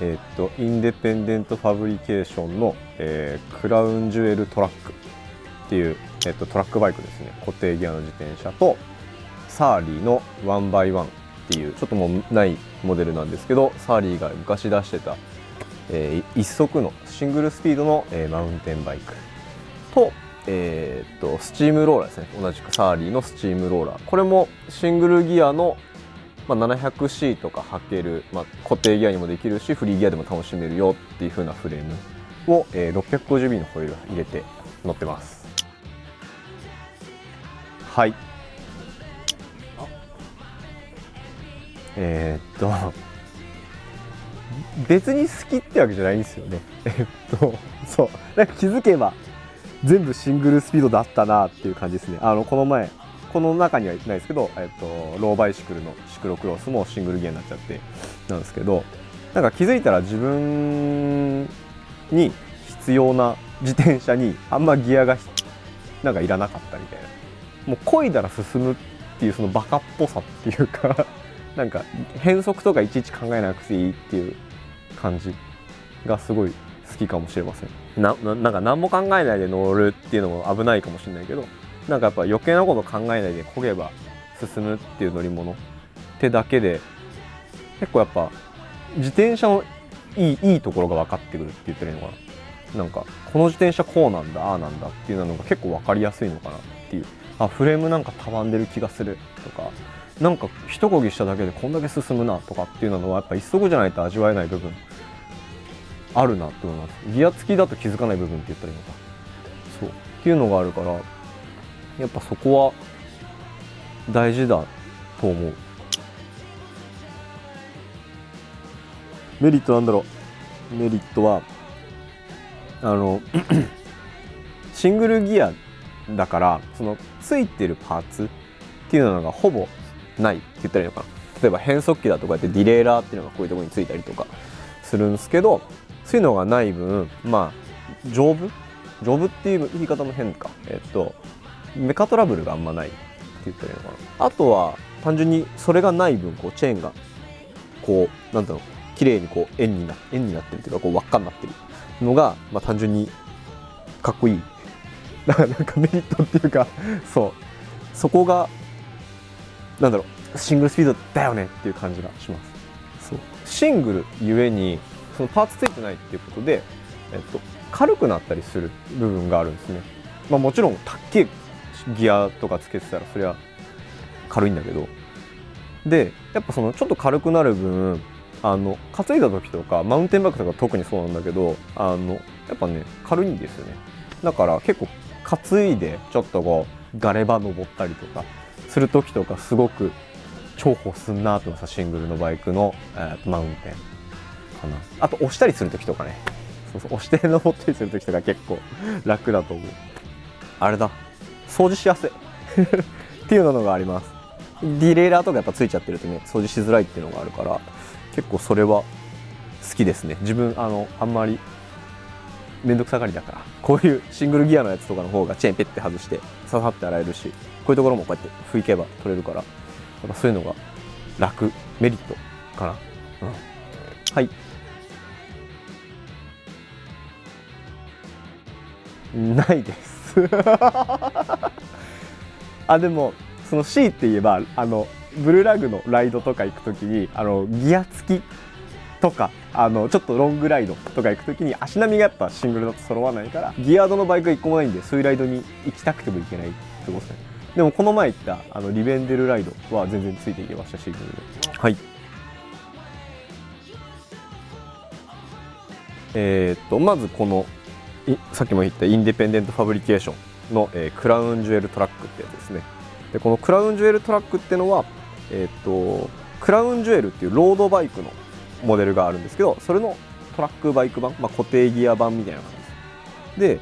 インデペンデントファブリケーションの、クラウンジュエルトラックっていう、トラックバイクですね。固定ギアの自転車とサーリーの 1x1 っていうちょっともうないモデルなんですけど、サーリーが昔出してた、一足のシングルスピードの、マウンテンバイクと、スチームローラーですね。同じくサーリーのスチームローラー、これもシングルギアの、700C とか履ける、固定ギアにもできるしフリーギアでも楽しめるよっていう風なフレームを、650mm のホイール入れて乗ってます。はい。別に好きってわけじゃないんですよね。そうなんか気づけば全部シングルスピードだったなっていう感じですね。この前この中にはいないですけど、ローバイシクルのシクロクロスもシングルギアになっちゃってなんですけど、なんか気づいたら自分に必要な自転車にあんまギアがなんかいらなかったみたいな、もう漕いだら進むっていうそのバカっぽさっていうかなんか変速とかいちいち考えなくていいっていう感じがすごい好きかもしれません。なんか何も考えないで乗るっていうのも危ないかもしれないけど、なんかやっぱ余計なこと考えないで漕げば進むっていう乗り物ってだけで結構やっぱ自転車のいいところが分かってくるって言ったらいいのかな。なんかこの自転車こうなんだああなんだっていうのが結構分かりやすいのかなっていう。フレームなんかたわんでる気がするとか、なんか一漕ぎしただけでこんだけ進むなとかっていうのはやっぱ一足じゃないと味わえない部分あるなって思います。ギア付きだと気づかない部分って言ったらいいのか、そうっていうのがあるから、やっぱそこは大事だと思う。メリットなんだろう。メリットはシングルギアだからそのついてるパーツっていうのがほぼないって言ったらいいのかな。例えば変速機だとかやってディレイラーっていうのがこういうところについたりとかするんですけど、そういうのがない分丈夫っていう言い方も変か、メカトラブルがあんまないって言ったらいいのかな。あとは単純にそれがない分こうチェーンがこうなんだろう綺麗にこう円になってるっていうかこう輪っかになってるのが、単純にかっこいいだからなんかメリットっていうかそこがなんだろうシングルスピードだよねっていう感じがします。そうシングルゆえにそのパーツついてないっていうことで、軽くなったりする部分があるんですね。もちろんたっけえギアとかつけてたらそりゃ軽いんだけど、でやっぱそのちょっと軽くなる分担いだ時とかマウンテンバイクとか特にそうなんだけどやっぱね軽いんですよね。だから結構担いでちょっとこうガレ場登ったりとかする時とかすごく重宝すんなと思います。シングルのバイクの、マウンテンかな。あと押したりする時とかね、押して登ったりする時とか結構楽だと思う。あれだ掃除しやすいっていうのがあります。ディレイラーとかやっぱついちゃってるとね掃除しづらいっていうのがあるから結構それは好きですね。自分あんまりめんどくさがりだからこういうシングルギアのやつとかの方がチェーンペッて外してささって洗えるし、こういうところもこうやって拭けば取れるからやっぱそういうのが楽メリットかな。はいないですでもその C って言えばブルーラグのライドとか行くときにギア付きとかちょっとロングライドとか行くときに足並みがやっぱシングルだと揃わないからギアードのバイクが1個もないんでそういうライドに行きたくても行けないってことですね。でもこの前行ったリベンデルライドは全然ついていけました。シングルで。はいまずこのさっきも言ったインディペンデントファブリケーションの、クラウンジュエルトラックってやつですね。でこのクラウンジュエルトラックってのはクラウンジュエルっていうロードバイクのモデルがあるんですけど、それのトラックバイク版、固定ギア版みたいな感じです。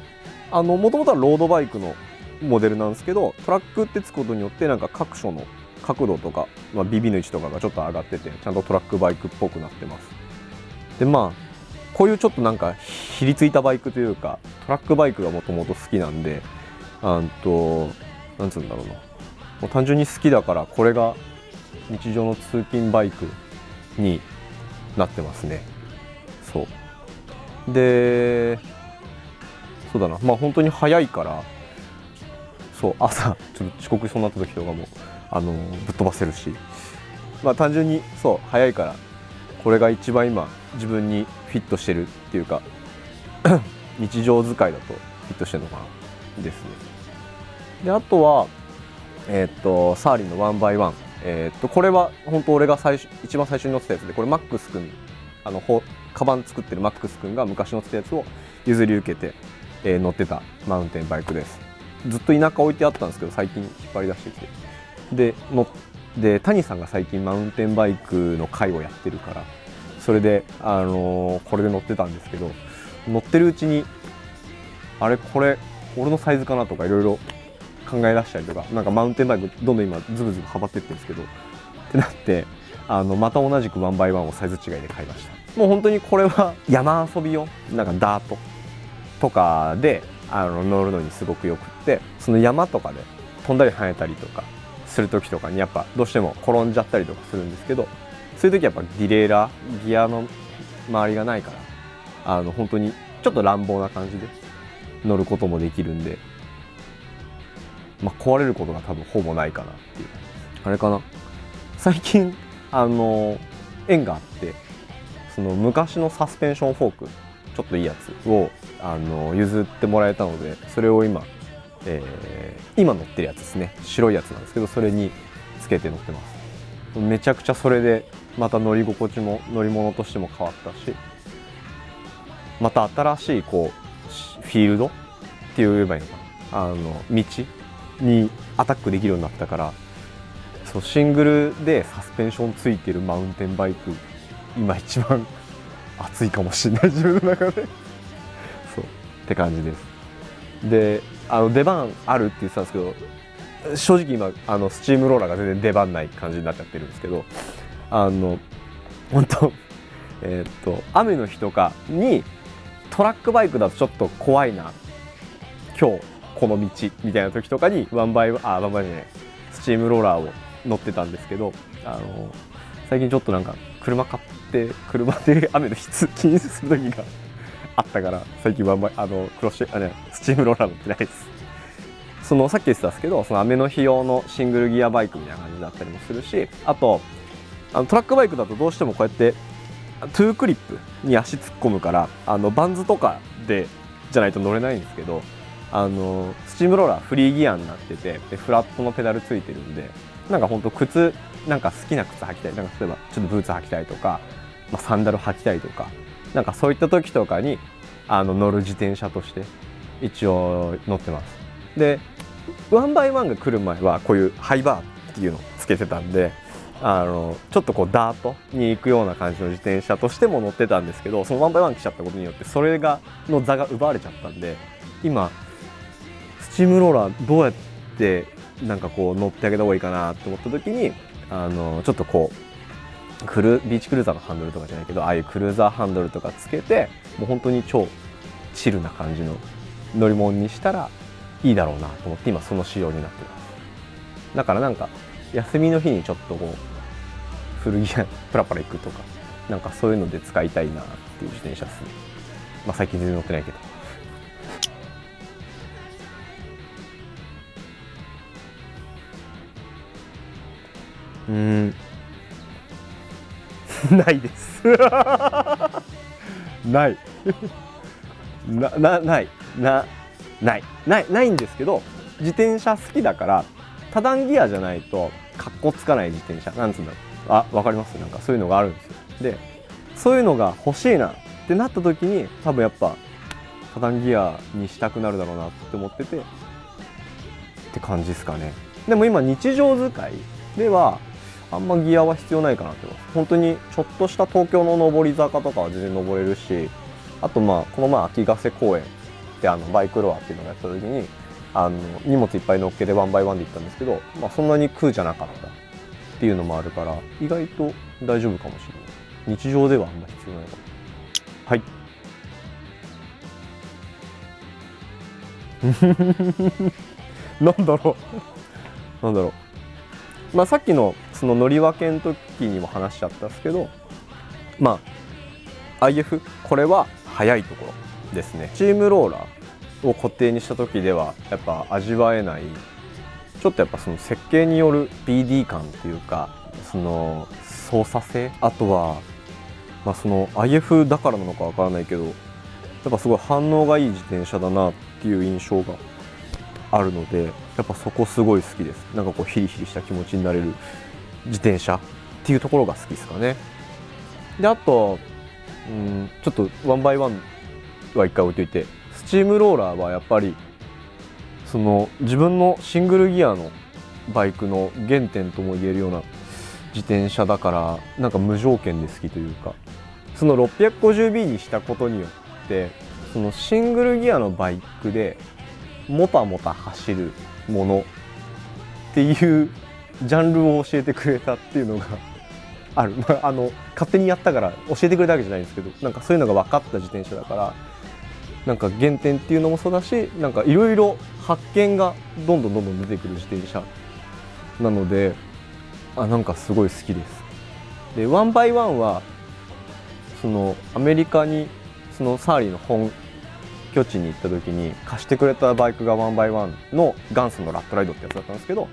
でもともとはロードバイクのモデルなんですけど、トラックってつくことによってなんか各所の角度とか、ビビの位置とかがちょっと上がっててちゃんとトラックバイクっぽくなってます。でこういうちょっとなんかひりついたバイクというかトラックバイクがもともと好きなんでなんつうんだろうな、もう単純に好きだからこれが日常の通勤バイクになってますね。そうで、そうだな、まあ本当に早いから、そう朝ちょっと遅刻しそうになった時とかもぶっ飛ばせるし、まあ単純にそう早いから、これが一番今自分にフィットしてるっていうか日常使いだとフィットしてるのかなですね。であとはサーリンのワンバイワン、これは本当俺が一番最初に乗ってたやつで、これマックスくんカバン作ってるマックスくんが昔乗ってたやつを譲り受けて、乗ってたマウンテンバイクです。ずっと田舎置いてあったんですけど、最近引っ張り出してきて、で谷さんが最近マウンテンバイクの会をやってるから、それで、これで乗ってたんですけど、乗ってるうちにこれ俺のサイズかなとかいろいろ考え出したりとか、なんかマウンテンバイクどんどん今ズブズブはまってってるんですけどってなって、また同じくワンバイワンをサイズ違いで買いました。もう本当にこれは山遊び用、なんかダートとかで乗るのにすごくよくって、その山とかで飛んだり跳ねたりとかする時とかにやっぱどうしても転んじゃったりとかするんですけど、そういう時やっぱディレイラーギアの周りがないから、本当にちょっと乱暴な感じで乗ることもできるんで、まあ、壊れることが多分ほぼないかなっていう。あれかな、最近縁があって、その昔のサスペンションフォークちょっといいやつを譲ってもらえたので、それを今乗ってるやつですね、白いやつなんですけど、それにつけて乗ってます。めちゃくちゃそれでまた乗り心地も乗り物としても変わったし、また新しいこうフィールドって言えばいいのかな、道にアタックできるようになったから、そうシングルでサスペンションついてるマウンテンバイク今一番熱いかもしれない自分の中でそうって感じです。で出番あるって言ってたんですけど、正直今スチームローラーが全然出番ない感じになっちゃってるんですけど、本当雨の日とかにトラックバイクだとちょっと怖いな今日この道みたいな時とかにワンバイじゃないスチームローラーを乗ってたんですけど、最近ちょっとなんか車買って車で雨の日通勤する時があったから、最近スチームローラー乗ってないです。そのさっき言ってたんですけど、その雨の日用のシングルギアバイクみたいな感じだったりもするし、あとトラックバイクだとどうしてもこうやってトゥークリップに足突っ込むから、バンズとかでじゃないと乗れないんですけど、スチームローラーフリーギアになってて、でフラットのペダルついてるんで、なんかほんと靴なんか好きな靴履きたい、なんか例えばちょっとブーツ履きたいとか、サンダル履きたいとか、なんかそういった時とかに乗る自転車として一応乗ってます。でワンバイワンが来る前はこういうハイバーっていうのをつけてたんで、ちょっとこうダートに行くような感じの自転車としても乗ってたんですけど、そのワンバイワン来ちゃったことによってそれの座が奪われちゃったんで、今スチームローラーどうやってなんかこう乗ってあげた方がいいかなって思った時に、ちょっとこうビーチクルーザーのハンドルとかじゃないけど、ああいうクルーザーハンドルとかつけて、もう本当に超チルな感じの乗り物にしたらいいだろうなと思って今その仕様になってます。だからなんか休みの日にちょっとこう古着屋プラプラ行くとか、なんかそういうので使いたいなっていう自転車ですね。最近全然乗ってないけど。ないですないないんですけど、自転車好きだから多段ギアじゃないとかっこつかない自転車なんつうんだろう、わかります？なんかそういうのがあるんですよ。でそういうのが欲しいなってなった時に、多分やっぱ多段ギアにしたくなるだろうなって思っててって感じですかね。でも今日常使いではあんまギアは必要ないかなって思います。本当にちょっとした東京の上り坂とかは全然登れるし、あとこの前秋ヶ瀬公園でバイクロアっていうのをやった時に荷物いっぱい乗っけてワンバイワンで行ったんですけど、そんなに苦じゃなかったっていうのもあるから、意外と大丈夫かもしれない。日常ではあんま必要ないかも。はいなんだろうさっきのその乗り分けの時にも話しちゃったんですけど、IF これは速いところですね。スチームローラーを固定にした時ではやっぱ味わえない、ちょっとやっぱその設計による BD 感っていうか、その操作性、あとはまあその IF だからなのかわからないけど、やっぱすごい反応がいい自転車だなっていう印象があるので、やっぱそこすごい好きです。なんかこうヒリヒリした気持ちになれる自転車っていうところが好きですかね。であとちょっとワンバイワンは一回置いといて、スチームローラーはやっぱりその自分のシングルギアのバイクの原点とも言えるような自転車だから、なんか無条件で好きというか、その 650B にしたことによってそのシングルギアのバイクでもたもた走るものっていうジャンルを教えてくれたっていうのがある、勝手にやったから教えてくれたわけじゃないんですけど、なんかそういうのが分かった自転車だから、なんか原点っていうのもそうだし、なんかいろいろ発見がどんどん出てくる自転車なので、なんかすごい好きです。でワンバイワンはそのアメリカにそのサーリーの本拠地に行った時に貸してくれたバイクがワンバイワンの元祖のラットライドってやつだったんですけど、やっ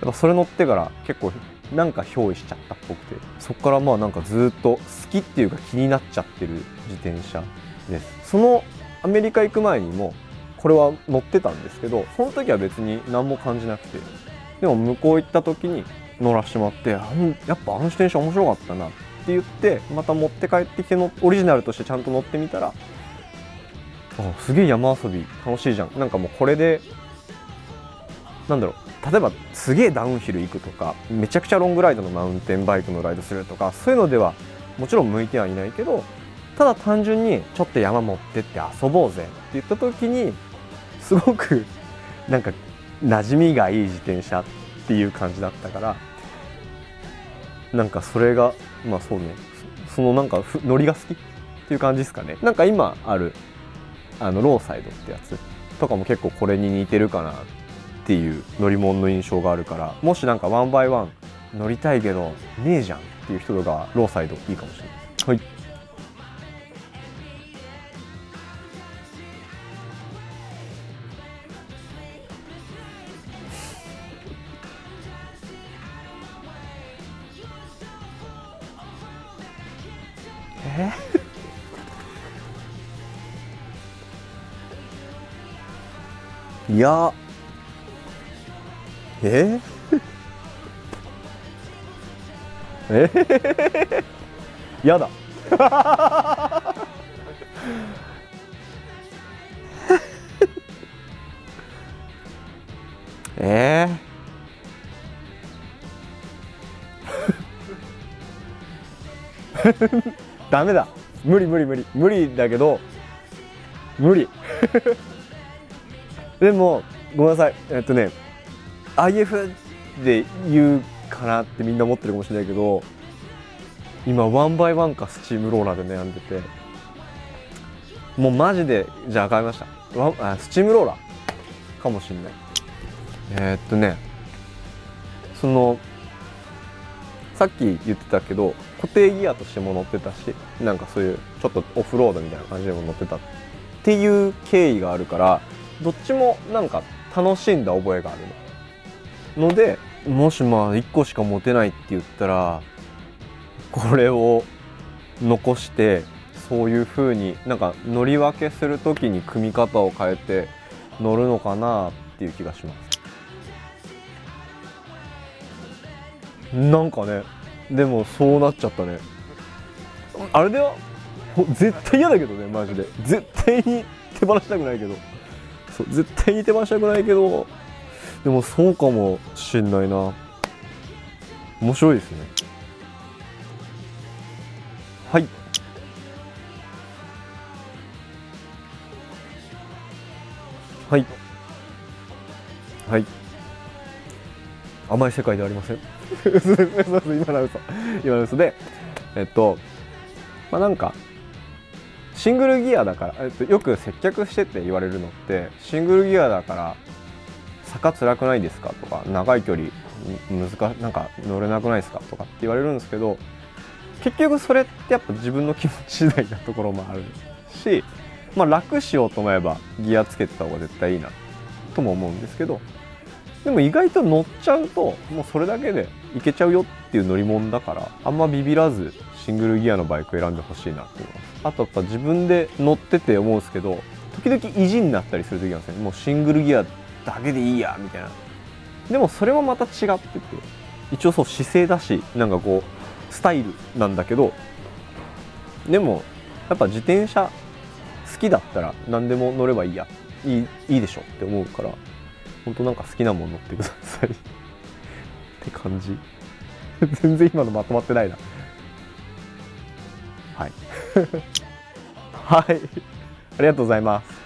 ぱそれ乗ってから結構なんか憑依しちゃったっぽくて、そこからまあなんかずっと好きっていうか気になっちゃってる自転車です。そのアメリカ行く前にもこれは乗ってたんですけど、その時は別に何も感じなくて、でも向こう行った時に乗らせてもらって、やっぱ自転車面白かったなって言って、また持って帰ってきてのオリジナルとしてちゃんと乗ってみたら、すげえ山遊び楽しいじゃん。なんかもうこれでなんだろう、例えばすげえダウンヒル行くとか、めちゃくちゃロングライドのマウンテンバイクのライドするとか、そういうのではもちろん向いてはいないけど、ただ単純にちょっと山持ってって遊ぼうぜって言った時にすごくなんか馴染みがいい自転車っていう感じだったから、なんかそれがまあそうね、そのなんかノリが好きっていう感じですかね。なんか今あるローサイドってやつとかも結構これに似てるかなっていう乗り物の印象があるから、もしなんかワンバイワン乗りたいけどねえじゃんっていう人とかローサイドいいかもしれない。はい。いやえやだダメだ、無理だけど無理でもごめんなさい、IF で言うかなってみんな思ってるかもしれないけど、今ワンバイワンかスチームローラーで悩んでて、もうマジでじゃあ買いました。スチームローラーかもしれない。そのさっき言ってたけど固定ギアとしても乗ってたし、なんかそういうちょっとオフロードみたいな感じでも乗ってたっていう経緯があるから、どっちもなんか楽しんだ覚えがあるので、もしまあ1個しか持てないって言ったらこれを残して、そういう風になんか乗り分けする時に組み方を変えて乗るのかなっていう気がします。なんかね、でもそうなっちゃったね。あれでは絶対嫌だけどね、マジで絶対に手放したくないけど、そう絶対に手放したくないけど、でもそうかもしんないな。面白いですね。はいはいはい、甘い世界ではありません今の嘘で、なんかシングルギアだから、よく接客してって言われるのって、シングルギアだから坂辛くないですかとか、長い距離なんか乗れなくないですかとかって言われるんですけど、結局それってやっぱ自分の気持ち次第なところもあるし、まあ楽しようと思えばギアつけてた方が絶対いいなとも思うんですけど、でも意外と乗っちゃうともうそれだけでいけちゃうよっていう乗り物だから、あんまビビらずシングルギアのバイクを選んでほしいなっていうのは。あとやっぱ自分で乗ってて思うんですけど、時々意地になったりする時なんですよね。もうシングルギアだけでいいやみたいな。でもそれはまた違ってて、一応そう姿勢だし、なんかこうスタイルなんだけど、でもやっぱ自転車好きだったら何でも乗ればいいや、いいでしょって思うから、本当なんか好きなもの乗ってくださいって感じ。全然今のまとまってないな。はいはい、ありがとうございます。